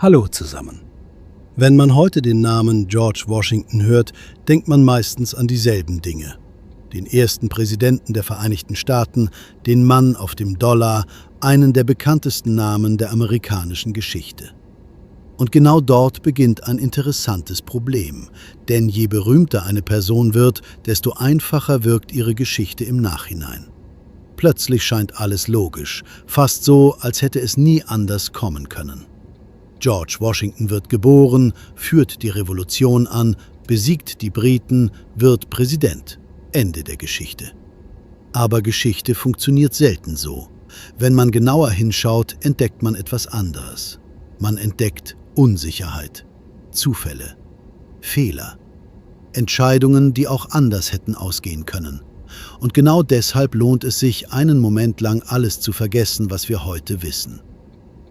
Hallo zusammen. Wenn man heute den Namen George Washington hört, denkt man meistens an dieselben Dinge. Den ersten Präsidenten der Vereinigten Staaten, den Mann auf dem Dollar, einen der bekanntesten Namen der amerikanischen Geschichte. Und genau dort beginnt ein interessantes Problem, denn je berühmter eine Person wird, desto einfacher wirkt ihre Geschichte im Nachhinein. Plötzlich scheint alles logisch, fast so, als hätte es nie anders kommen können. George Washington wird geboren, führt die Revolution an, besiegt die Briten, wird Präsident. Ende der Geschichte. Aber Geschichte funktioniert selten so. Wenn man genauer hinschaut, entdeckt man etwas anderes. Man entdeckt Unsicherheit, Zufälle, Fehler, Entscheidungen, die auch anders hätten ausgehen können. Und genau deshalb lohnt es sich, einen Moment lang alles zu vergessen, was wir heute wissen.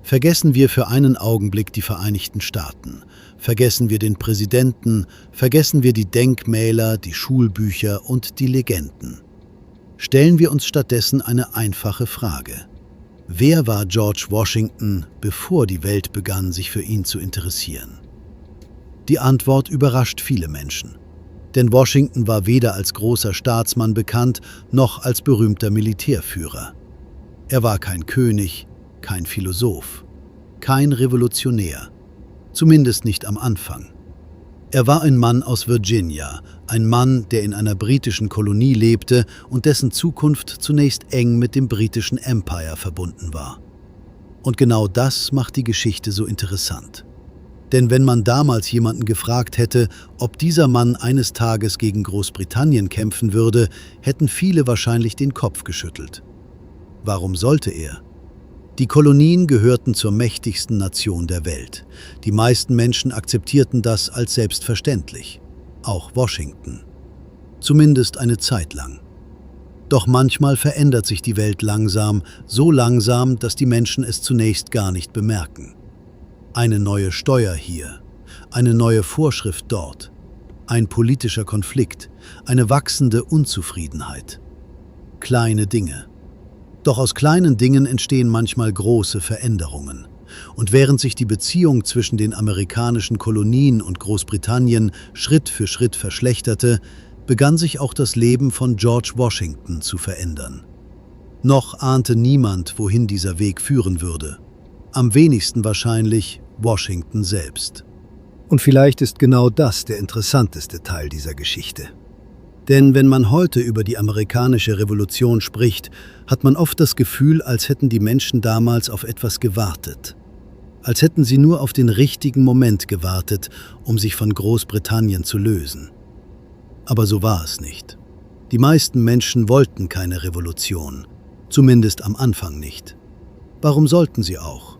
Vergessen wir für einen Augenblick die Vereinigten Staaten. Vergessen wir den Präsidenten, vergessen wir die Denkmäler, die Schulbücher und die Legenden. Stellen wir uns stattdessen eine einfache Frage. Wer war George Washington, bevor die Welt begann, sich für ihn zu interessieren? Die Antwort überrascht viele Menschen. Denn Washington war weder als großer Staatsmann bekannt, noch als berühmter Militärführer. Er war kein König, kein Philosoph, kein Revolutionär, zumindest nicht am Anfang. Er war ein Mann aus Virginia, ein Mann, der in einer britischen Kolonie lebte und dessen Zukunft zunächst eng mit dem britischen Empire verbunden war. Und genau das macht die Geschichte so interessant. Denn wenn man damals jemanden gefragt hätte, ob dieser Mann eines Tages gegen Großbritannien kämpfen würde, hätten viele wahrscheinlich den Kopf geschüttelt. Warum sollte er? Die Kolonien gehörten zur mächtigsten Nation der Welt. Die meisten Menschen akzeptierten das als selbstverständlich. Auch Washington. Zumindest eine Zeit lang. Doch manchmal verändert sich die Welt langsam, so langsam, dass die Menschen es zunächst gar nicht bemerken. Eine neue Steuer hier, eine neue Vorschrift dort, ein politischer Konflikt, eine wachsende Unzufriedenheit. Kleine Dinge. Doch aus kleinen Dingen entstehen manchmal große Veränderungen. Und während sich die Beziehung zwischen den amerikanischen Kolonien und Großbritannien Schritt für Schritt verschlechterte, begann sich auch das Leben von George Washington zu verändern. Noch ahnte niemand, wohin dieser Weg führen würde. Am wenigsten wahrscheinlich Washington selbst. Und vielleicht ist genau das der interessanteste Teil dieser Geschichte. Denn wenn man heute über die amerikanische Revolution spricht, hat man oft das Gefühl, als hätten die Menschen damals auf etwas gewartet. Als hätten sie nur auf den richtigen Moment gewartet, um sich von Großbritannien zu lösen. Aber so war es nicht. Die meisten Menschen wollten keine Revolution, zumindest am Anfang nicht. Warum sollten sie auch?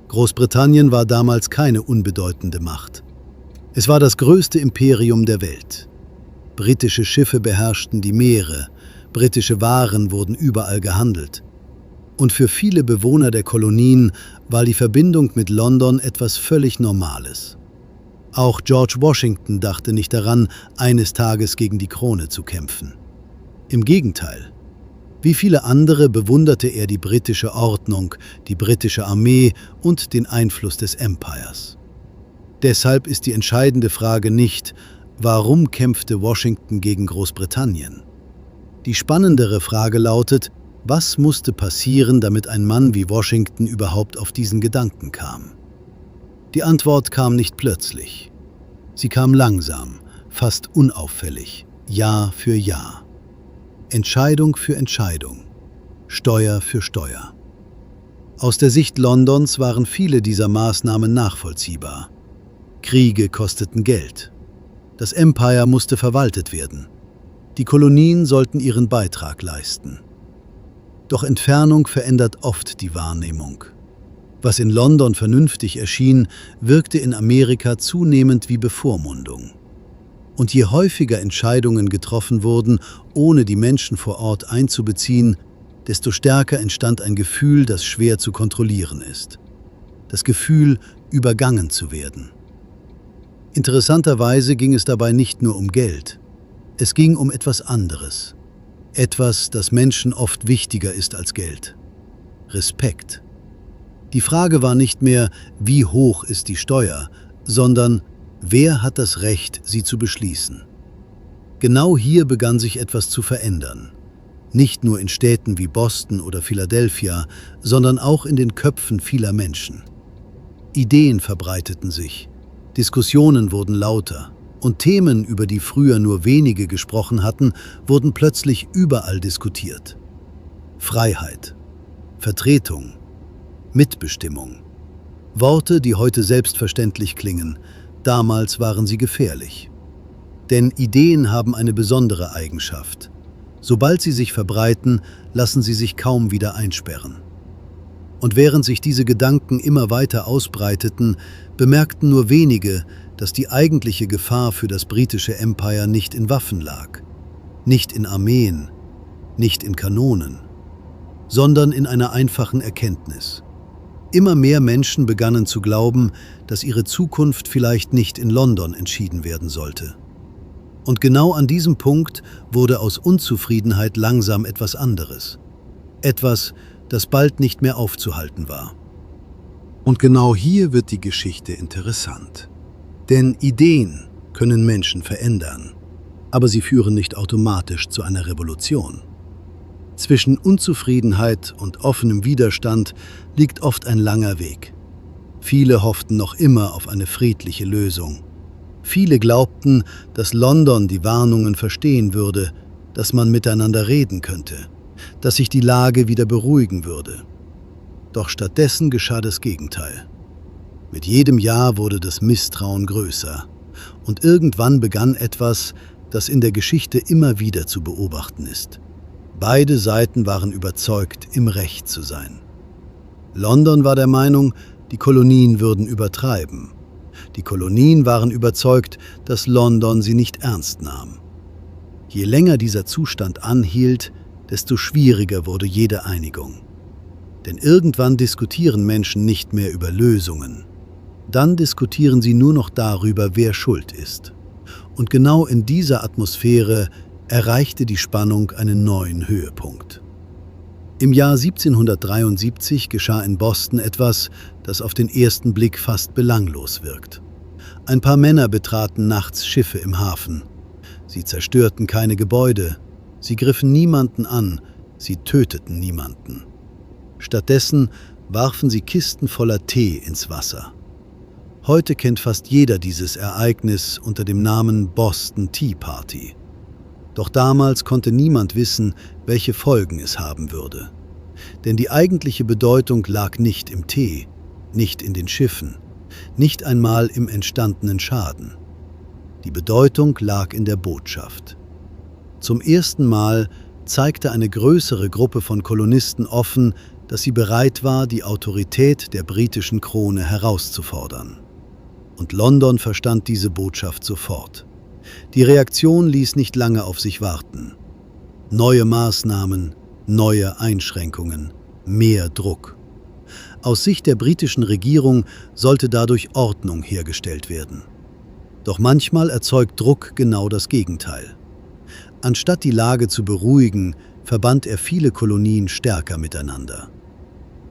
Großbritannien war damals keine unbedeutende Macht. Es war das größte Imperium der Welt. Britische Schiffe beherrschten die Meere, britische Waren wurden überall gehandelt. Und für viele Bewohner der Kolonien war die Verbindung mit London etwas völlig Normales. Auch George Washington dachte nicht daran, eines Tages gegen die Krone zu kämpfen. Im Gegenteil. Wie viele andere bewunderte er die britische Ordnung, die britische Armee und den Einfluss des Empires. Deshalb ist die entscheidende Frage nicht, warum kämpfte Washington gegen Großbritannien? Die spannendere Frage lautet, was musste passieren, damit ein Mann wie Washington überhaupt auf diesen Gedanken kam? Die Antwort kam nicht plötzlich. Sie kam langsam, fast unauffällig, Jahr für Jahr. Entscheidung für Entscheidung, Steuer für Steuer. Aus der Sicht Londons waren viele dieser Maßnahmen nachvollziehbar. Kriege kosteten Geld. Das Empire musste verwaltet werden. Die Kolonien sollten ihren Beitrag leisten. Doch Entfernung verändert oft die Wahrnehmung. Was in London vernünftig erschien, wirkte in Amerika zunehmend wie Bevormundung. Und je häufiger Entscheidungen getroffen wurden, ohne die Menschen vor Ort einzubeziehen, desto stärker entstand ein Gefühl, das schwer zu kontrollieren ist. Das Gefühl, übergangen zu werden. Interessanterweise ging es dabei nicht nur um Geld. Es ging um etwas anderes. Etwas, das Menschen oft wichtiger ist als Geld. Respekt. Die Frage war nicht mehr, wie hoch ist die Steuer, sondern wer hat das Recht, sie zu beschließen. Genau hier begann sich etwas zu verändern. Nicht nur in Städten wie Boston oder Philadelphia, sondern auch in den Köpfen vieler Menschen. Ideen verbreiteten sich, Diskussionen wurden lauter und Themen, über die früher nur wenige gesprochen hatten, wurden plötzlich überall diskutiert. Freiheit, Vertretung, Mitbestimmung. Worte, die heute selbstverständlich klingen, damals waren sie gefährlich. Denn Ideen haben eine besondere Eigenschaft. Sobald sie sich verbreiten, lassen sie sich kaum wieder einsperren. Und während sich diese Gedanken immer weiter ausbreiteten, bemerkten nur wenige, dass die eigentliche Gefahr für das britische Empire nicht in Waffen lag, nicht in Armeen, nicht in Kanonen, sondern in einer einfachen Erkenntnis. Immer mehr Menschen begannen zu glauben, dass ihre Zukunft vielleicht nicht in London entschieden werden sollte. Und genau an diesem Punkt wurde aus Unzufriedenheit langsam etwas anderes. Etwas, das bald nicht mehr aufzuhalten war. Und genau hier wird die Geschichte interessant. Denn Ideen können Menschen verändern, aber sie führen nicht automatisch zu einer Revolution. Zwischen Unzufriedenheit und offenem Widerstand liegt oft ein langer Weg. Viele hofften noch immer auf eine friedliche Lösung. Viele glaubten, dass London die Warnungen verstehen würde, dass man miteinander reden könnte, dass sich die Lage wieder beruhigen würde. Doch stattdessen geschah das Gegenteil. Mit jedem Jahr wurde das Misstrauen größer und irgendwann begann etwas, das in der Geschichte immer wieder zu beobachten ist. Beide Seiten waren überzeugt, im Recht zu sein. London war der Meinung, die Kolonien würden übertreiben. Die Kolonien waren überzeugt, dass London sie nicht ernst nahm. Je länger dieser Zustand anhielt, desto schwieriger wurde jede Einigung. Denn irgendwann diskutieren Menschen nicht mehr über Lösungen. Dann diskutieren sie nur noch darüber, wer schuld ist. Und genau in dieser Atmosphäre erreichte die Spannung einen neuen Höhepunkt. Im Jahr 1773 geschah in Boston etwas, das auf den ersten Blick fast belanglos wirkt. Ein paar Männer betraten nachts Schiffe im Hafen. Sie zerstörten keine Gebäude, sie griffen niemanden an, sie töteten niemanden. Stattdessen warfen sie Kisten voller Tee ins Wasser. Heute kennt fast jeder dieses Ereignis unter dem Namen Boston Tea Party. Doch damals konnte niemand wissen, welche Folgen es haben würde. Denn die eigentliche Bedeutung lag nicht im Tee, nicht in den Schiffen, nicht einmal im entstandenen Schaden. Die Bedeutung lag in der Botschaft. Zum ersten Mal zeigte eine größere Gruppe von Kolonisten offen, dass sie bereit war, die Autorität der britischen Krone herauszufordern. Und London verstand diese Botschaft sofort. Die Reaktion ließ nicht lange auf sich warten. Neue Maßnahmen, neue Einschränkungen, mehr Druck. Aus Sicht der britischen Regierung sollte dadurch Ordnung hergestellt werden. Doch manchmal erzeugt Druck genau das Gegenteil. Anstatt die Lage zu beruhigen, verband er viele Kolonien stärker miteinander.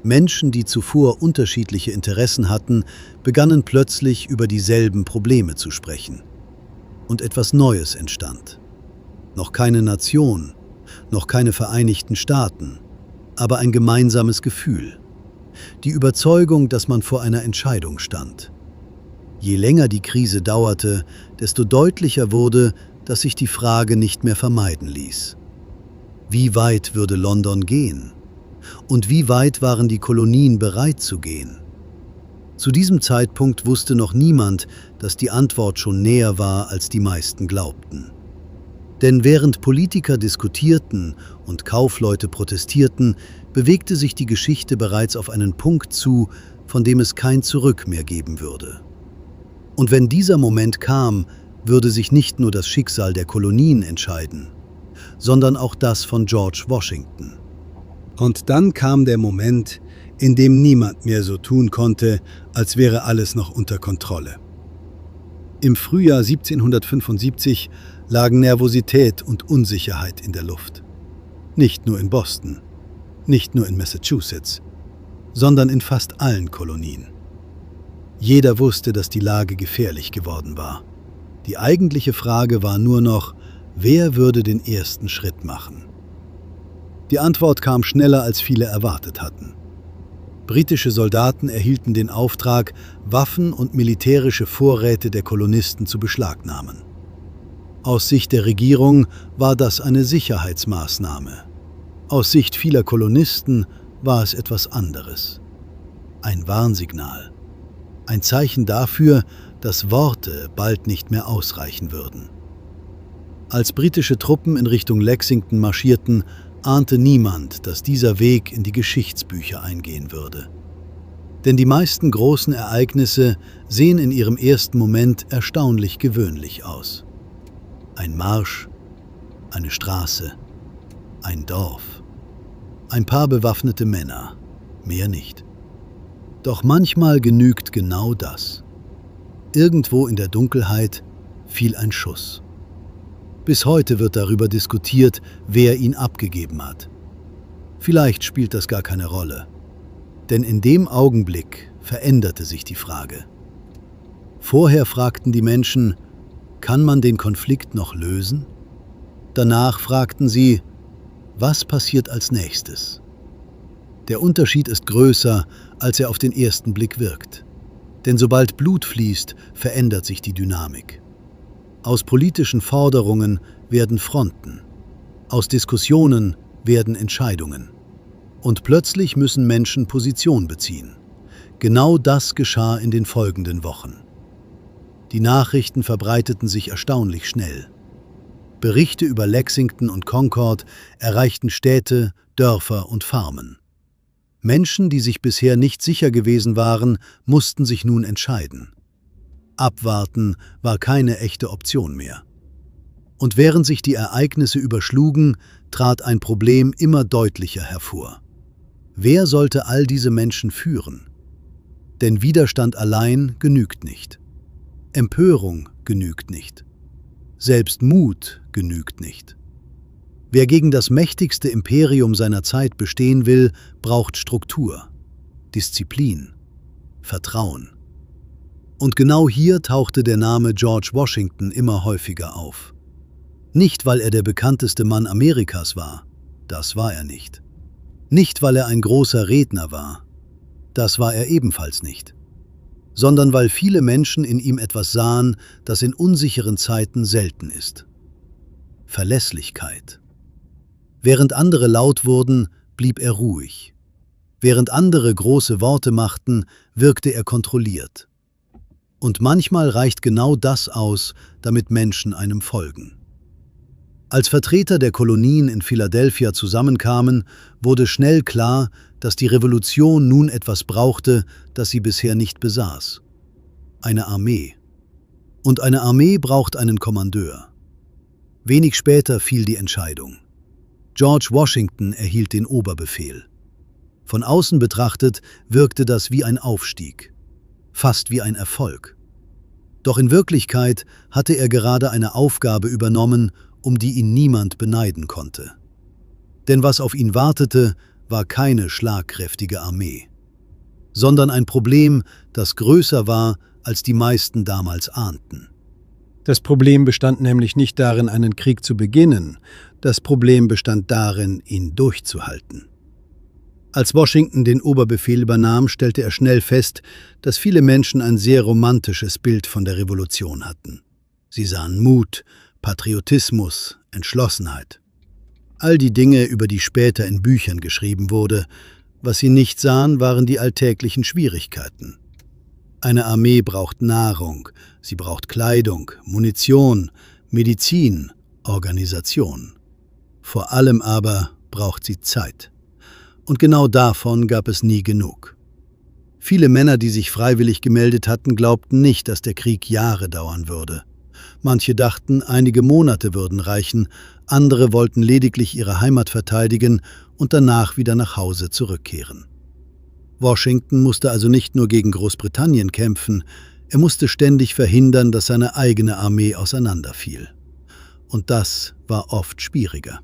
Menschen, die zuvor unterschiedliche Interessen hatten, begannen plötzlich über dieselben Probleme zu sprechen. Und etwas Neues entstand. Noch keine Nation, noch keine Vereinigten Staaten, aber ein gemeinsames Gefühl. Die Überzeugung, dass man vor einer Entscheidung stand. Je länger die Krise dauerte, desto deutlicher wurde, dass sich die Frage nicht mehr vermeiden ließ. Wie weit würde London gehen? Und wie weit waren die Kolonien bereit zu gehen? Zu diesem Zeitpunkt wusste noch niemand, dass die Antwort schon näher war, als die meisten glaubten. Denn während Politiker diskutierten und Kaufleute protestierten, bewegte sich die Geschichte bereits auf einen Punkt zu, von dem es kein Zurück mehr geben würde. Und wenn dieser Moment kam, würde sich nicht nur das Schicksal der Kolonien entscheiden, sondern auch das von George Washington. Und dann kam der Moment, in dem niemand mehr so tun konnte, als wäre alles noch unter Kontrolle. Im Frühjahr 1775 lagen Nervosität und Unsicherheit in der Luft. Nicht nur in Boston, nicht nur in Massachusetts. sondern in fast allen Kolonien. Jeder wusste, dass die Lage gefährlich geworden war. Die eigentliche Frage war nur noch, wer würde den ersten Schritt machen? Die Antwort kam schneller, als viele erwartet hatten. Britische Soldaten erhielten den Auftrag, Waffen und militärische Vorräte der Kolonisten zu beschlagnahmen. Aus Sicht der Regierung war das eine Sicherheitsmaßnahme. Aus Sicht vieler Kolonisten war es etwas anderes. Ein Warnsignal. Ein Zeichen dafür, dass Worte bald nicht mehr ausreichen würden. Als britische Truppen in Richtung Lexington marschierten, ahnte niemand, dass dieser Weg in die Geschichtsbücher eingehen würde. Denn die meisten großen Ereignisse sehen in ihrem ersten Moment erstaunlich gewöhnlich aus. Ein Marsch, eine Straße, ein Dorf, ein paar bewaffnete Männer, mehr nicht. Doch manchmal genügt genau das. Irgendwo in der Dunkelheit fiel ein Schuss. Bis heute wird darüber diskutiert, wer ihn abgegeben hat. Vielleicht spielt das gar keine Rolle. Denn in dem Augenblick veränderte sich die Frage. Vorher fragten die Menschen, kann man den Konflikt noch lösen? Danach fragten sie, was passiert als nächstes? Der Unterschied ist größer, als er auf den ersten Blick wirkt. Denn sobald Blut fließt, verändert sich die Dynamik. Aus politischen Forderungen werden Fronten. Aus Diskussionen werden Entscheidungen. Und plötzlich müssen Menschen Position beziehen. Genau das geschah in den folgenden Wochen. Die Nachrichten verbreiteten sich erstaunlich schnell. Berichte über Lexington und Concord erreichten Städte, Dörfer und Farmen. Menschen, die sich bisher nicht sicher gewesen waren, mussten sich nun entscheiden. Abwarten war keine echte Option mehr. Und während sich die Ereignisse überschlugen, trat ein Problem immer deutlicher hervor. Wer sollte all diese Menschen führen? Denn Widerstand allein genügt nicht. Empörung genügt nicht. Selbst Mut genügt nicht. Wer gegen das mächtigste Imperium seiner Zeit bestehen will, braucht Struktur, Disziplin, Vertrauen. Und genau hier tauchte der Name George Washington immer häufiger auf. Nicht, weil er der bekannteste Mann Amerikas war, das war er nicht. Nicht, weil er ein großer Redner war, das war er ebenfalls nicht. Sondern weil viele Menschen in ihm etwas sahen, das in unsicheren Zeiten selten ist. Verlässlichkeit. Während andere laut wurden, blieb er ruhig. Während andere große Worte machten, wirkte er kontrolliert. Und manchmal reicht genau das aus, damit Menschen einem folgen. Als Vertreter der Kolonien in Philadelphia zusammenkamen, wurde schnell klar, dass die Revolution nun etwas brauchte, das sie bisher nicht besaß. Eine Armee. Und eine Armee braucht einen Kommandeur. Wenig später fiel die Entscheidung. George Washington erhielt den Oberbefehl. Von außen betrachtet wirkte das wie ein Aufstieg, fast wie ein Erfolg. Doch in Wirklichkeit hatte er gerade eine Aufgabe übernommen, um die ihn niemand beneiden konnte. Denn was auf ihn wartete, war keine schlagkräftige Armee, sondern ein Problem, das größer war, als die meisten damals ahnten. Das Problem bestand nämlich nicht darin, einen Krieg zu beginnen, das Problem bestand darin, ihn durchzuhalten. Als Washington den Oberbefehl übernahm, stellte er schnell fest, dass viele Menschen ein sehr romantisches Bild von der Revolution hatten. Sie sahen Mut, Patriotismus, Entschlossenheit. All die Dinge, über die später in Büchern geschrieben wurde. Was sie nicht sahen, waren die alltäglichen Schwierigkeiten. Eine Armee braucht Nahrung, sie braucht Kleidung, Munition, Medizin, Organisation. Vor allem aber braucht sie Zeit. Und genau davon gab es nie genug. Viele Männer, die sich freiwillig gemeldet hatten, glaubten nicht, dass der Krieg Jahre dauern würde. Manche dachten, einige Monate würden reichen, andere wollten lediglich ihre Heimat verteidigen und danach wieder nach Hause zurückkehren. Washington musste also nicht nur gegen Großbritannien kämpfen, er musste ständig verhindern, dass seine eigene Armee auseinanderfiel. Und das war oft schwieriger.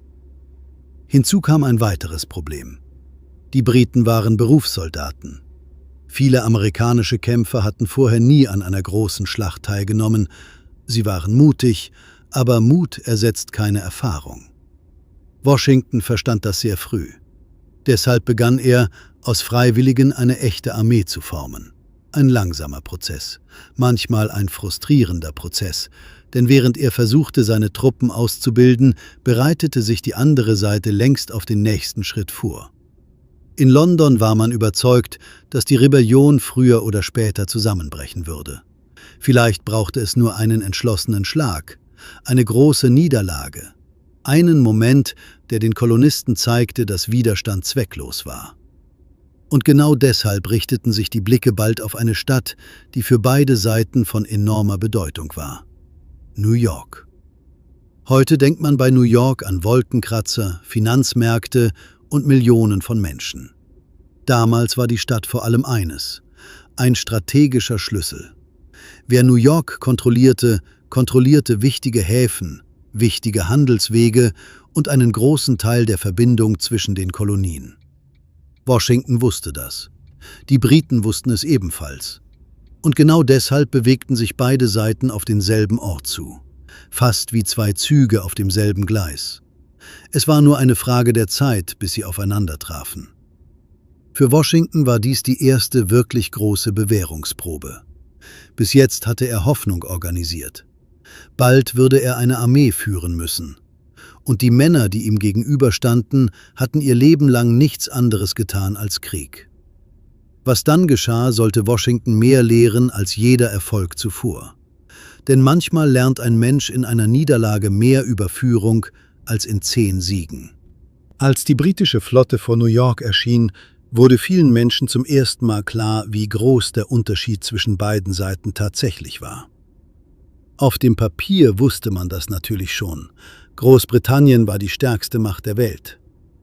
Hinzu kam ein weiteres Problem. Die Briten waren Berufssoldaten. Viele amerikanische Kämpfer hatten vorher nie an einer großen Schlacht teilgenommen. Sie waren mutig, aber Mut ersetzt keine Erfahrung. Washington verstand das sehr früh. Deshalb begann er, aus Freiwilligen eine echte Armee zu formen. Ein langsamer Prozess, manchmal ein frustrierender Prozess, denn während er versuchte, seine Truppen auszubilden, bereitete sich die andere Seite längst auf den nächsten Schritt vor. In London war man überzeugt, dass die Rebellion früher oder später zusammenbrechen würde. Vielleicht brauchte es nur einen entschlossenen Schlag, eine große Niederlage, einen Moment, der den Kolonisten zeigte, dass Widerstand zwecklos war. Und genau deshalb richteten sich die Blicke bald auf eine Stadt, die für beide Seiten von enormer Bedeutung war: New York. Heute denkt man bei New York an Wolkenkratzer, Finanzmärkte und Millionen von Menschen. Damals war die Stadt vor allem eines: ein strategischer Schlüssel. Wer New York kontrollierte, kontrollierte wichtige Häfen, wichtige Handelswege und einen großen Teil der Verbindung zwischen den Kolonien. Washington wusste das. Die Briten wussten es ebenfalls. Und genau deshalb bewegten sich beide Seiten auf denselben Ort zu, fast wie zwei Züge auf demselben Gleis. Es war nur eine Frage der Zeit, bis sie aufeinander trafen. Für Washington war dies die erste wirklich große Bewährungsprobe. Bis jetzt hatte er Hoffnung organisiert. Bald würde er eine Armee führen müssen. Und die Männer, die ihm gegenüberstanden, hatten ihr Leben lang nichts anderes getan als Krieg. Was dann geschah, sollte Washington mehr lehren als jeder Erfolg zuvor. Denn manchmal lernt ein Mensch in einer Niederlage mehr über Führung als in 10 Siegen. Als die britische Flotte vor New York erschien, wurde vielen Menschen zum ersten Mal klar, wie groß der Unterschied zwischen beiden Seiten tatsächlich war. Auf dem Papier wusste man das natürlich schon. Großbritannien war die stärkste Macht der Welt.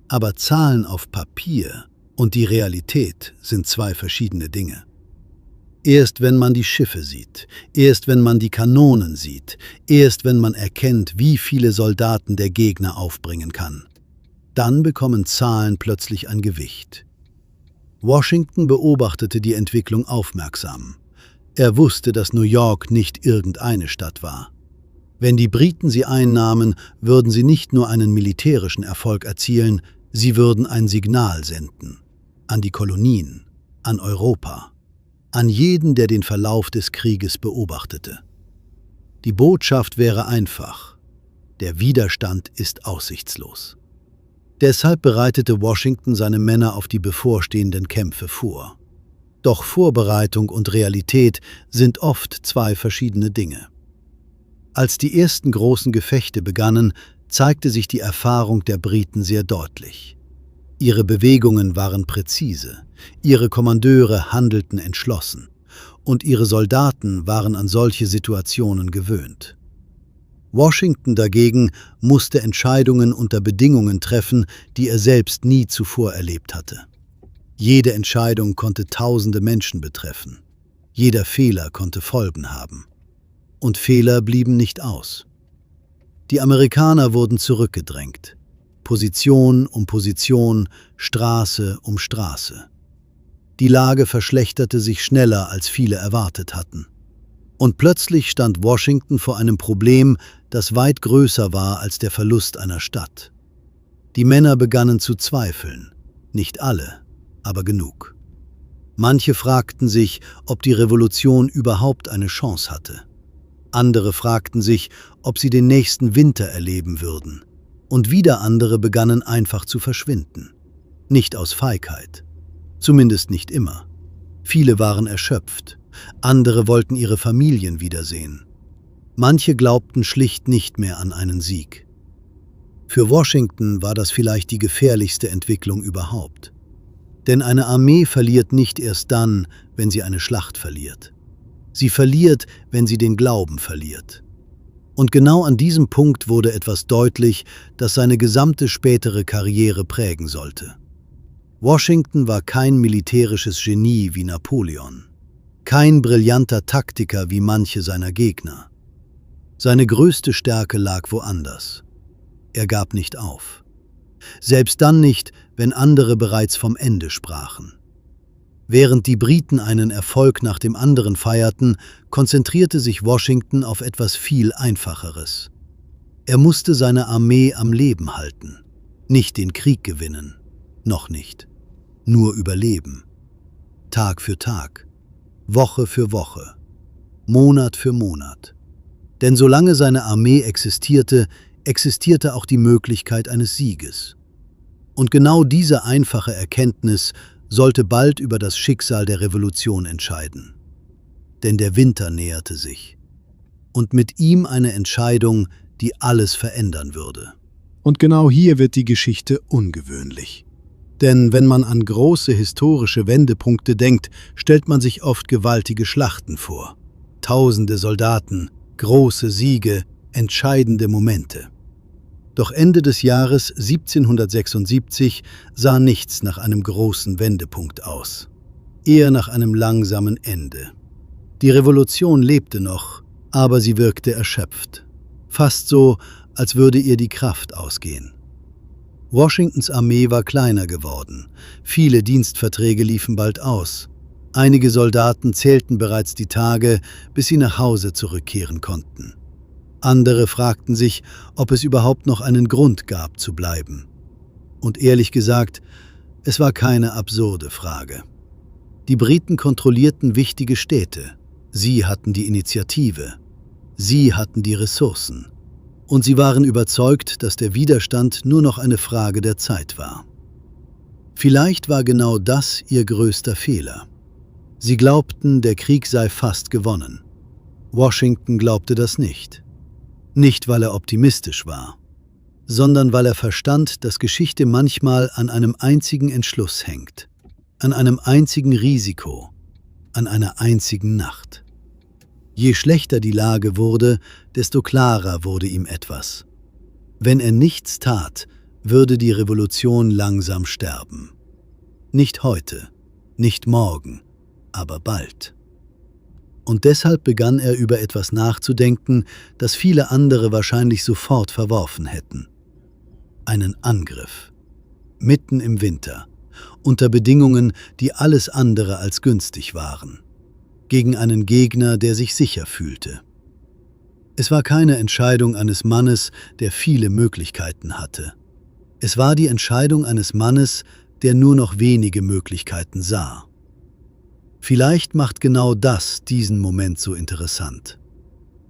Aber Zahlen auf Papier und die Realität sind zwei verschiedene Dinge. Erst wenn man die Schiffe sieht, erst wenn man die Kanonen sieht, erst wenn man erkennt, wie viele Soldaten der Gegner aufbringen kann, dann bekommen Zahlen plötzlich ein Gewicht. Washington beobachtete die Entwicklung aufmerksam. Er wusste, dass New York nicht irgendeine Stadt war. Wenn die Briten sie einnahmen, würden sie nicht nur einen militärischen Erfolg erzielen, sie würden ein Signal senden. An die Kolonien, an Europa, an jeden, der den Verlauf des Krieges beobachtete. Die Botschaft wäre einfach: der Widerstand ist aussichtslos. Deshalb bereitete Washington seine Männer auf die bevorstehenden Kämpfe vor. Doch Vorbereitung und Realität sind oft zwei verschiedene Dinge. Als die ersten großen Gefechte begannen, zeigte sich die Erfahrung der Briten sehr deutlich. Ihre Bewegungen waren präzise, ihre Kommandeure handelten entschlossen und ihre Soldaten waren an solche Situationen gewöhnt. Washington dagegen musste Entscheidungen unter Bedingungen treffen, die er selbst nie zuvor erlebt hatte. Jede Entscheidung konnte tausende Menschen betreffen. Jeder Fehler konnte Folgen haben. Und Fehler blieben nicht aus. Die Amerikaner wurden zurückgedrängt. Position um Position, Straße um Straße. Die Lage verschlechterte sich schneller, als viele erwartet hatten. Und plötzlich stand Washington vor einem Problem, das weit größer war als der Verlust einer Stadt. Die Männer begannen zu zweifeln. Nicht alle, aber genug. Manche fragten sich, ob die Revolution überhaupt eine Chance hatte. Andere fragten sich, ob sie den nächsten Winter erleben würden. Und wieder andere begannen einfach zu verschwinden. Nicht aus Feigheit. Zumindest nicht immer. Viele waren erschöpft. Andere wollten ihre Familien wiedersehen. Manche glaubten schlicht nicht mehr an einen Sieg. Für Washington war das vielleicht die gefährlichste Entwicklung überhaupt. Denn eine Armee verliert nicht erst dann, wenn sie eine Schlacht verliert. Sie verliert, wenn sie den Glauben verliert. Und genau an diesem Punkt wurde etwas deutlich, das seine gesamte spätere Karriere prägen sollte. Washington war kein militärisches Genie wie Napoleon. Kein brillanter Taktiker wie manche seiner Gegner. Seine größte Stärke lag woanders. Er gab nicht auf. Selbst dann nicht, wenn andere bereits vom Ende sprachen. Während die Briten einen Erfolg nach dem anderen feierten, konzentrierte sich Washington auf etwas viel Einfacheres. Er musste seine Armee am Leben halten, nicht den Krieg gewinnen, noch nicht, nur überleben. Tag für Tag, Woche für Woche, Monat für Monat. Denn solange seine Armee existierte, existierte auch die Möglichkeit eines Sieges. Und genau diese einfache Erkenntnis sollte bald über das Schicksal der Revolution entscheiden. Denn der Winter näherte sich. Und mit ihm eine Entscheidung, die alles verändern würde. Und genau hier wird die Geschichte ungewöhnlich. Denn wenn man an große historische Wendepunkte denkt, stellt man sich oft gewaltige Schlachten vor. Tausende Soldaten, große Siege, entscheidende Momente. Doch Ende des Jahres 1776 sah nichts nach einem großen Wendepunkt aus. Eher nach einem langsamen Ende. Die Revolution lebte noch, aber sie wirkte erschöpft. Fast so, als würde ihr die Kraft ausgehen. Washingtons Armee war kleiner geworden. Viele Dienstverträge liefen bald aus. Einige Soldaten zählten bereits die Tage, bis sie nach Hause zurückkehren konnten. Andere fragten sich, ob es überhaupt noch einen Grund gab, zu bleiben. Und ehrlich gesagt, es war keine absurde Frage. Die Briten kontrollierten wichtige Städte. Sie hatten die Initiative. Sie hatten die Ressourcen. Und sie waren überzeugt, dass der Widerstand nur noch eine Frage der Zeit war. Vielleicht war genau das ihr größter Fehler. Sie glaubten, der Krieg sei fast gewonnen. Washington glaubte das nicht. Nicht, weil er optimistisch war, sondern weil er verstand, dass Geschichte manchmal an einem einzigen Entschluss hängt, an einem einzigen Risiko, an einer einzigen Nacht. Je schlechter die Lage wurde, desto klarer wurde ihm etwas. Wenn er nichts tat, würde die Revolution langsam sterben. Nicht heute, nicht morgen, aber bald. Und deshalb begann er über etwas nachzudenken, das viele andere wahrscheinlich sofort verworfen hätten. Einen Angriff. Mitten im Winter, unter Bedingungen, die alles andere als günstig waren. Gegen einen Gegner, der sich sicher fühlte. Es war keine Entscheidung eines Mannes, der viele Möglichkeiten hatte. Es war die Entscheidung eines Mannes, der nur noch wenige Möglichkeiten sah. Vielleicht macht genau das diesen Moment so interessant.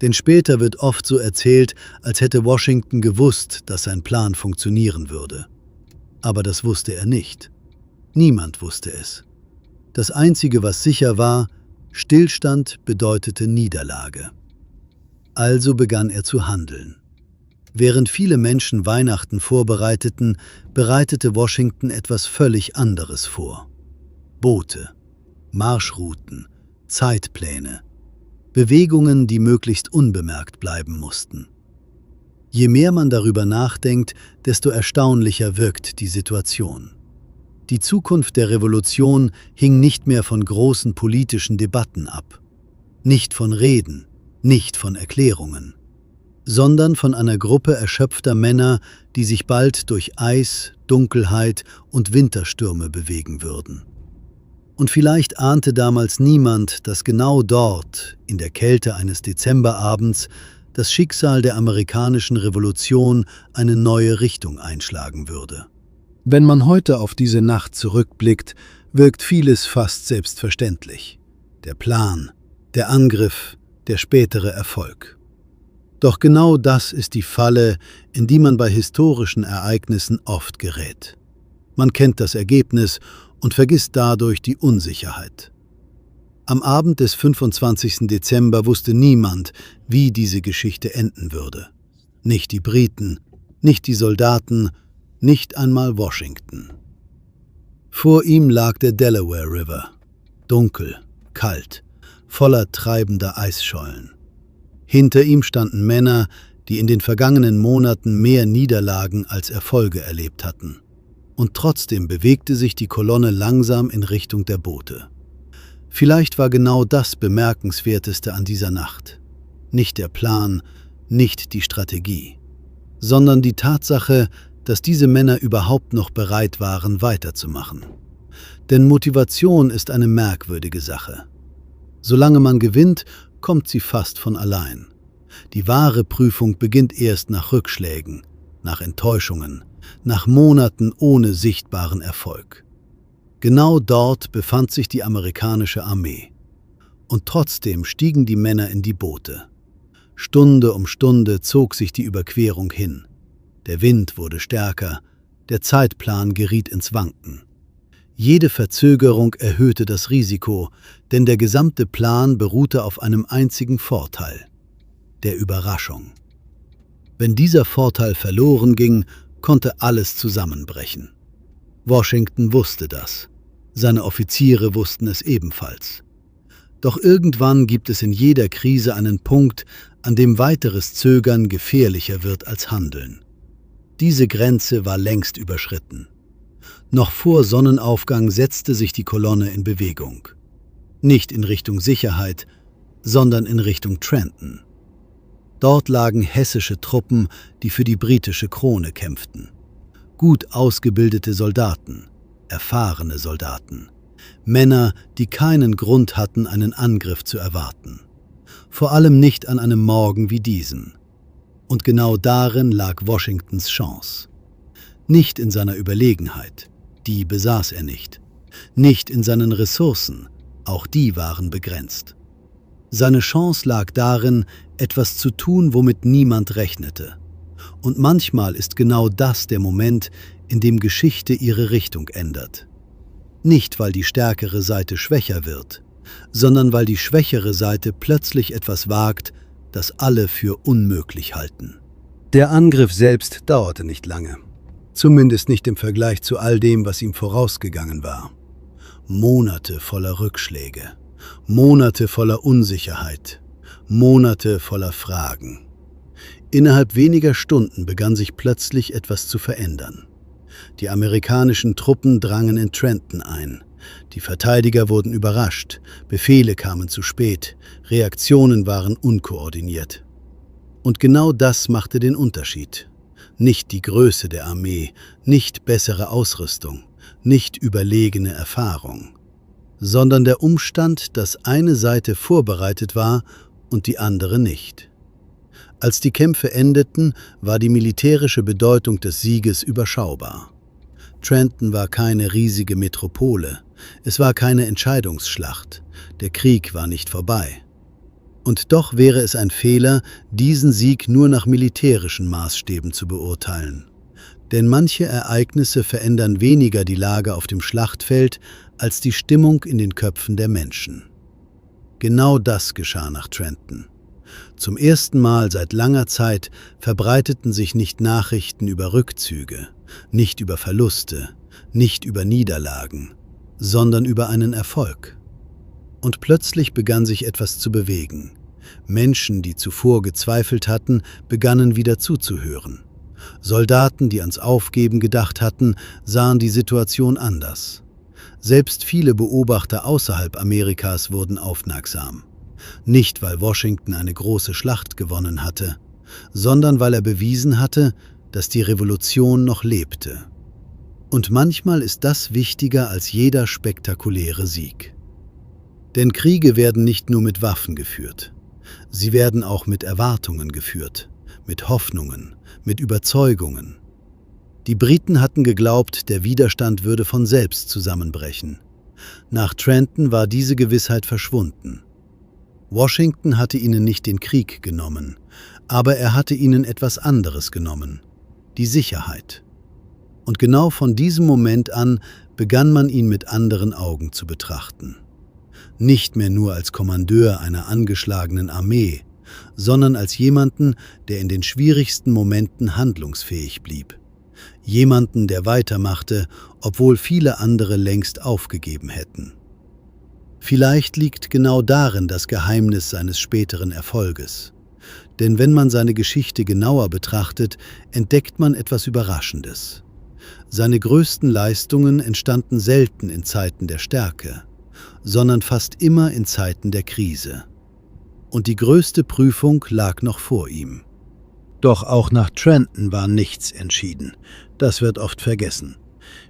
Denn später wird oft so erzählt, als hätte Washington gewusst, dass sein Plan funktionieren würde. Aber das wusste er nicht. Niemand wusste es. Das Einzige, was sicher war, Stillstand bedeutete Niederlage. Also begann er zu handeln. Während viele Menschen Weihnachten vorbereiteten, bereitete Washington etwas völlig anderes vor. Boote, Marschrouten, Zeitpläne, Bewegungen, die möglichst unbemerkt bleiben mussten. Je mehr man darüber nachdenkt, desto erstaunlicher wirkt die Situation. Die Zukunft der Revolution hing nicht mehr von großen politischen Debatten ab, nicht von Reden, nicht von Erklärungen, sondern von einer Gruppe erschöpfter Männer, die sich bald durch Eis, Dunkelheit und Winterstürme bewegen würden. Und vielleicht ahnte damals niemand, dass genau dort, in der Kälte eines Dezemberabends, das Schicksal der amerikanischen Revolution eine neue Richtung einschlagen würde. Wenn man heute auf diese Nacht zurückblickt, wirkt vieles fast selbstverständlich. Der Plan, der Angriff, der spätere Erfolg. Doch genau das ist die Falle, in die man bei historischen Ereignissen oft gerät. Man kennt das Ergebnis und vergisst dadurch die Unsicherheit. Am Abend des 25. Dezember wusste niemand, wie diese Geschichte enden würde. Nicht die Briten, nicht die Soldaten, nicht einmal Washington. Vor ihm lag der Delaware River, dunkel, kalt, voller treibender Eisschollen. Hinter ihm standen Männer, die in den vergangenen Monaten mehr Niederlagen als Erfolge erlebt hatten. Und trotzdem bewegte sich die Kolonne langsam in Richtung der Boote. Vielleicht war genau das Bemerkenswerteste an dieser Nacht. Nicht der Plan, nicht die Strategie, sondern die Tatsache, dass diese Männer überhaupt noch bereit waren, weiterzumachen. Denn Motivation ist eine merkwürdige Sache. Solange man gewinnt, kommt sie fast von allein. Die wahre Prüfung beginnt erst nach Rückschlägen, nach Enttäuschungen, nach Monaten ohne sichtbaren Erfolg. Genau dort befand sich die amerikanische Armee. Und trotzdem stiegen die Männer in die Boote. Stunde um Stunde zog sich die Überquerung hin. Der Wind wurde stärker, der Zeitplan geriet ins Wanken. Jede Verzögerung erhöhte das Risiko, denn der gesamte Plan beruhte auf einem einzigen Vorteil: der Überraschung. Wenn dieser Vorteil verloren ging, konnte alles zusammenbrechen. Washington wusste das. Seine Offiziere wussten es ebenfalls. Doch irgendwann gibt es in jeder Krise einen Punkt, an dem weiteres Zögern gefährlicher wird als Handeln. Diese Grenze war längst überschritten. Noch vor Sonnenaufgang setzte sich die Kolonne in Bewegung. Nicht in Richtung Sicherheit, sondern in Richtung Trenton. Dort lagen hessische Truppen, die für die britische Krone kämpften. Gut ausgebildete Soldaten, erfahrene Soldaten. Männer, die keinen Grund hatten, einen Angriff zu erwarten. Vor allem nicht an einem Morgen wie diesen. Und genau darin lag Washingtons Chance. Nicht in seiner Überlegenheit, die besaß er nicht. Nicht in seinen Ressourcen, auch die waren begrenzt. Seine Chance lag darin, etwas zu tun, womit niemand rechnete. Und manchmal ist genau das der Moment, in dem Geschichte ihre Richtung ändert. Nicht, weil die stärkere Seite schwächer wird, sondern weil die schwächere Seite plötzlich etwas wagt, das alle für unmöglich halten. Der Angriff selbst dauerte nicht lange. Zumindest nicht im Vergleich zu all dem, was ihm vorausgegangen war. Monate voller Rückschläge, Monate voller Unsicherheit, Monate voller Fragen. Innerhalb weniger Stunden begann sich plötzlich etwas zu verändern. Die amerikanischen Truppen drangen in Trenton ein. Die Verteidiger wurden überrascht, Befehle kamen zu spät, Reaktionen waren unkoordiniert. Und genau das machte den Unterschied. Nicht die Größe der Armee, nicht bessere Ausrüstung, nicht überlegene Erfahrung, sondern der Umstand, dass eine Seite vorbereitet war und die andere nicht. Als die Kämpfe endeten, war die militärische Bedeutung des Sieges überschaubar. Trenton war keine riesige Metropole, es war keine Entscheidungsschlacht, der Krieg war nicht vorbei. Und doch wäre es ein Fehler, diesen Sieg nur nach militärischen Maßstäben zu beurteilen. Denn manche Ereignisse verändern weniger die Lage auf dem Schlachtfeld als die Stimmung in den Köpfen der Menschen. Genau das geschah nach Trenton. Zum ersten Mal seit langer Zeit verbreiteten sich nicht Nachrichten über Rückzüge, nicht über Verluste, nicht über Niederlagen, sondern über einen Erfolg. Und plötzlich begann sich etwas zu bewegen. Menschen, die zuvor gezweifelt hatten, begannen wieder zuzuhören. Soldaten, die ans Aufgeben gedacht hatten, sahen die Situation anders. Selbst viele Beobachter außerhalb Amerikas wurden aufmerksam. Nicht, weil Washington eine große Schlacht gewonnen hatte, sondern weil er bewiesen hatte, dass die Revolution noch lebte. Und manchmal ist das wichtiger als jeder spektakuläre Sieg. Denn Kriege werden nicht nur mit Waffen geführt. Sie werden auch mit Erwartungen geführt, mit Hoffnungen, mit Überzeugungen. Die Briten hatten geglaubt, der Widerstand würde von selbst zusammenbrechen. Nach Trenton war diese Gewissheit verschwunden. Washington hatte ihnen nicht den Krieg genommen, aber er hatte ihnen etwas anderes genommen, die Sicherheit. Und genau von diesem Moment an begann man ihn mit anderen Augen zu betrachten. Nicht mehr nur als Kommandeur einer angeschlagenen Armee, sondern als jemanden, der in den schwierigsten Momenten handlungsfähig blieb. Jemanden, der weitermachte, obwohl viele andere längst aufgegeben hätten. Vielleicht liegt genau darin das Geheimnis seines späteren Erfolges. Denn wenn man seine Geschichte genauer betrachtet, entdeckt man etwas Überraschendes. Seine größten Leistungen entstanden selten in Zeiten der Stärke, sondern fast immer in Zeiten der Krise. Und die größte Prüfung lag noch vor ihm. Doch auch nach Trenton war nichts entschieden. Das wird oft vergessen.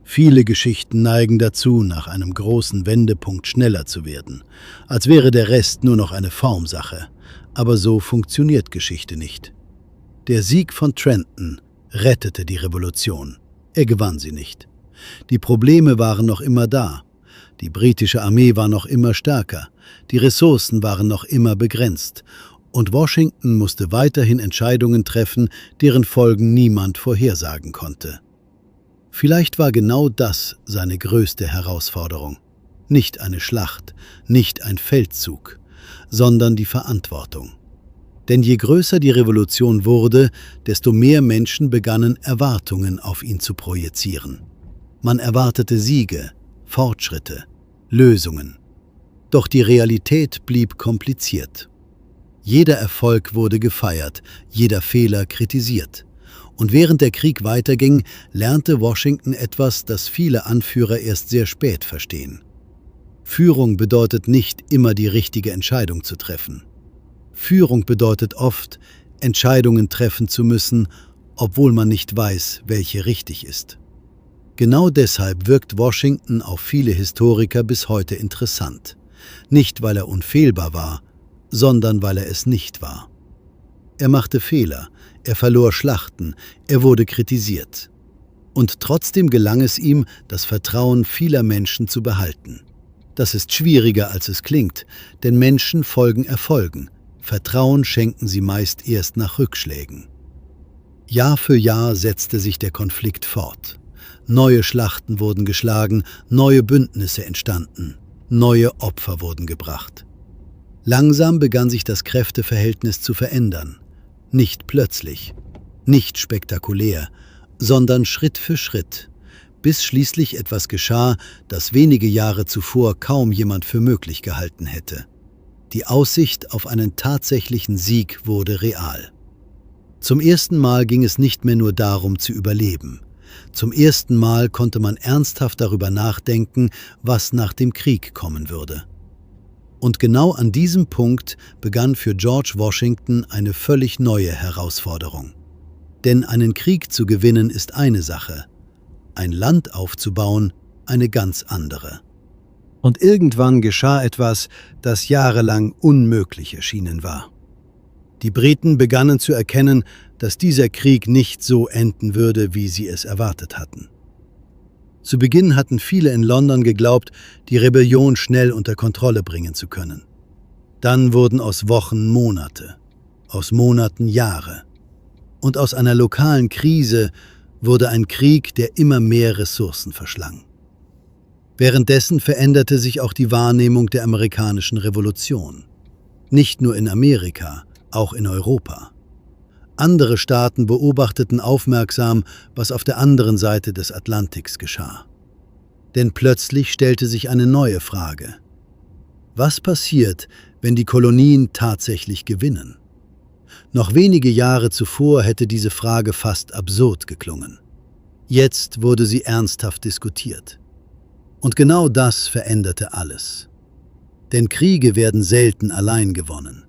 Viele Geschichten neigen dazu, nach einem großen Wendepunkt schneller zu werden, als wäre der Rest nur noch eine Formsache. Aber so funktioniert Geschichte nicht. Der Sieg von Trenton rettete die Revolution. Er gewann sie nicht. Die Probleme waren noch immer da. Die britische Armee war noch immer stärker. Die Ressourcen waren noch immer begrenzt. Und Washington musste weiterhin Entscheidungen treffen, deren Folgen niemand vorhersagen konnte. Vielleicht war genau das seine größte Herausforderung. Nicht eine Schlacht, nicht ein Feldzug, sondern die Verantwortung. Denn je größer die Revolution wurde, desto mehr Menschen begannen Erwartungen auf ihn zu projizieren. Man erwartete Siege, Fortschritte, Lösungen. Doch die Realität blieb kompliziert. Jeder Erfolg wurde gefeiert, jeder Fehler kritisiert. Und während der Krieg weiterging, lernte Washington etwas, das viele Anführer erst sehr spät verstehen. Führung bedeutet nicht immer die richtige Entscheidung zu treffen. Führung bedeutet oft, Entscheidungen treffen zu müssen, obwohl man nicht weiß, welche richtig ist. Genau deshalb wirkt Washington auf viele Historiker bis heute interessant. Nicht, weil er unfehlbar war, sondern weil er es nicht war. Er machte Fehler, er verlor Schlachten, er wurde kritisiert. Und trotzdem gelang es ihm, das Vertrauen vieler Menschen zu behalten. Das ist schwieriger, als es klingt, denn Menschen folgen Erfolgen. Vertrauen schenken sie meist erst nach Rückschlägen. Jahr für Jahr setzte sich der Konflikt fort. Neue Schlachten wurden geschlagen, neue Bündnisse entstanden, neue Opfer wurden gebracht. Langsam begann sich das Kräfteverhältnis zu verändern. Nicht plötzlich, nicht spektakulär, sondern Schritt für Schritt, bis schließlich etwas geschah, das wenige Jahre zuvor kaum jemand für möglich gehalten hätte. Die Aussicht auf einen tatsächlichen Sieg wurde real. Zum ersten Mal ging es nicht mehr nur darum, zu überleben. Zum ersten Mal konnte man ernsthaft darüber nachdenken, was nach dem Krieg kommen würde. Und genau an diesem Punkt begann für George Washington eine völlig neue Herausforderung. Denn einen Krieg zu gewinnen ist eine Sache, ein Land aufzubauen eine ganz andere. Und irgendwann geschah etwas, das jahrelang unmöglich erschienen war. Die Briten begannen zu erkennen, dass dieser Krieg nicht so enden würde, wie sie es erwartet hatten. Zu Beginn hatten viele in London geglaubt, die Rebellion schnell unter Kontrolle bringen zu können. Dann wurden aus Wochen Monate, aus Monaten Jahre. Und aus einer lokalen Krise wurde ein Krieg, der immer mehr Ressourcen verschlang. Währenddessen veränderte sich auch die Wahrnehmung der amerikanischen Revolution. Nicht nur in Amerika, auch in Europa. Andere Staaten beobachteten aufmerksam, was auf der anderen Seite des Atlantiks geschah. Denn plötzlich stellte sich eine neue Frage. Was passiert, wenn die Kolonien tatsächlich gewinnen? Noch wenige Jahre zuvor hätte diese Frage fast absurd geklungen. Jetzt wurde sie ernsthaft diskutiert. Und genau das veränderte alles. Denn Kriege werden selten allein gewonnen.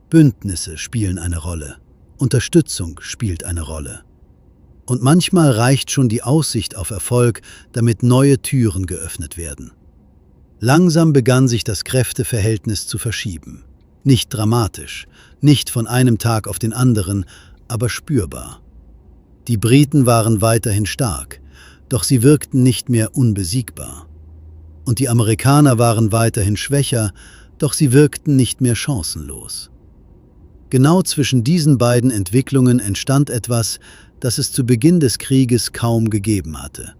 Bündnisse spielen eine Rolle. Unterstützung spielt eine Rolle. Und manchmal reicht schon die Aussicht auf Erfolg, damit neue Türen geöffnet werden. Langsam begann sich das Kräfteverhältnis zu verschieben. Nicht dramatisch, nicht von einem Tag auf den anderen, aber spürbar. Die Briten waren weiterhin stark, doch sie wirkten nicht mehr unbesiegbar. Und die Amerikaner waren weiterhin schwächer, doch sie wirkten nicht mehr chancenlos. Genau zwischen diesen beiden Entwicklungen entstand etwas, das es zu Beginn des Krieges kaum gegeben hatte.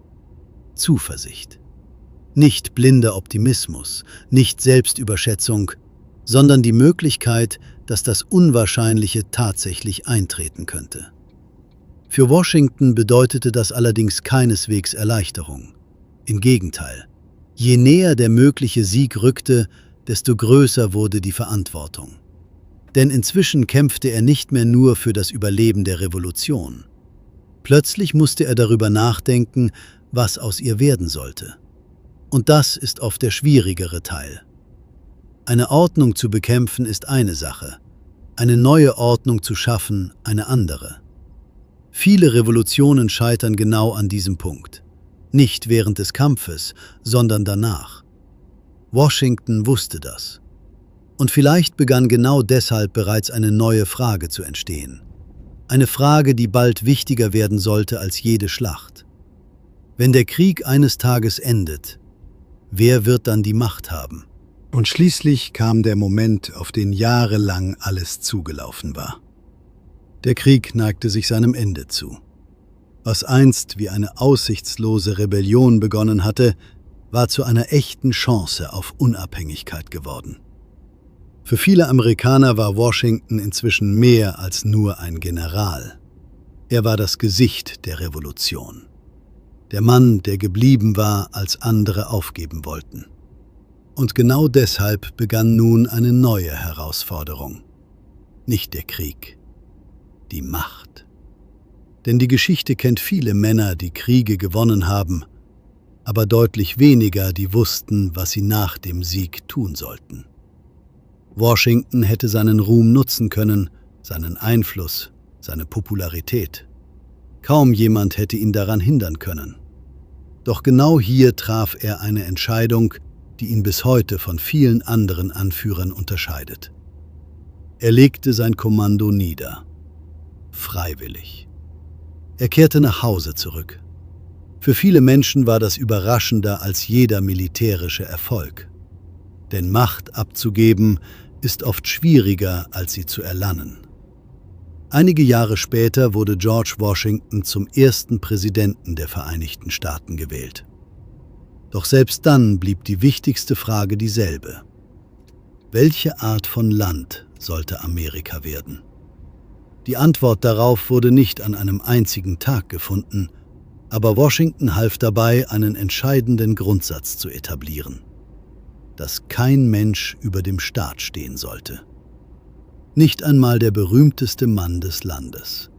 Zuversicht. Nicht blinder Optimismus, nicht Selbstüberschätzung, sondern die Möglichkeit, dass das Unwahrscheinliche tatsächlich eintreten könnte. Für Washington bedeutete das allerdings keineswegs Erleichterung. Im Gegenteil. Je näher der mögliche Sieg rückte, desto größer wurde die Verantwortung. Denn inzwischen kämpfte er nicht mehr nur für das Überleben der Revolution. Plötzlich musste er darüber nachdenken, was aus ihr werden sollte. Und das ist oft der schwierigere Teil. Eine Ordnung zu bekämpfen ist eine Sache, eine neue Ordnung zu schaffen eine andere. Viele Revolutionen scheitern genau an diesem Punkt. Nicht während des Kampfes, sondern danach. Washington wusste das. Und vielleicht begann genau deshalb bereits eine neue Frage zu entstehen. Eine Frage, die bald wichtiger werden sollte als jede Schlacht. Wenn der Krieg eines Tages endet, wer wird dann die Macht haben? Und schließlich kam der Moment, auf den jahrelang alles zugelaufen war. Der Krieg neigte sich seinem Ende zu. Was einst wie eine aussichtslose Rebellion begonnen hatte, war zu einer echten Chance auf Unabhängigkeit geworden. Für viele Amerikaner war Washington inzwischen mehr als nur ein General. Er war das Gesicht der Revolution. Der Mann, der geblieben war, als andere aufgeben wollten. Und genau deshalb begann nun eine neue Herausforderung. Nicht der Krieg, die Macht. Denn die Geschichte kennt viele Männer, die Kriege gewonnen haben, aber deutlich weniger, die wussten, was sie nach dem Sieg tun sollten. Washington hätte seinen Ruhm nutzen können, seinen Einfluss, seine Popularität. Kaum jemand hätte ihn daran hindern können. Doch genau hier traf er eine Entscheidung, die ihn bis heute von vielen anderen Anführern unterscheidet. Er legte sein Kommando nieder. Freiwillig. Er kehrte nach Hause zurück. Für viele Menschen war das überraschender als jeder militärische Erfolg. Denn Macht abzugeben ist oft schwieriger, als sie zu erlangen. Einige Jahre später wurde George Washington zum ersten Präsidenten der Vereinigten Staaten gewählt. Doch selbst dann blieb die wichtigste Frage dieselbe. Welche Art von Land sollte Amerika werden? Die Antwort darauf wurde nicht an einem einzigen Tag gefunden, aber Washington half dabei, einen entscheidenden Grundsatz zu etablieren: dass kein Mensch über dem Staat stehen sollte. Nicht einmal der berühmteste Mann des Landes.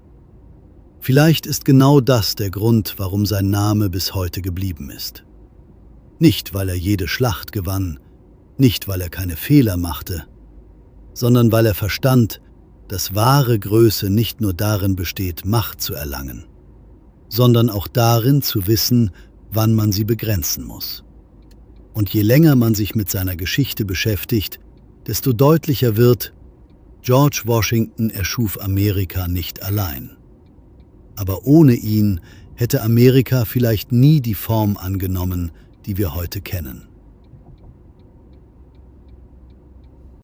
Vielleicht ist genau das der Grund, warum sein Name bis heute geblieben ist. Nicht, weil er jede Schlacht gewann, nicht, weil er keine Fehler machte, sondern weil er verstand, dass wahre Größe nicht nur darin besteht, Macht zu erlangen, sondern auch darin zu wissen, wann man sie begrenzen muss. Und je länger man sich mit seiner Geschichte beschäftigt, desto deutlicher wird, George Washington erschuf Amerika nicht allein. Aber ohne ihn hätte Amerika vielleicht nie die Form angenommen, die wir heute kennen.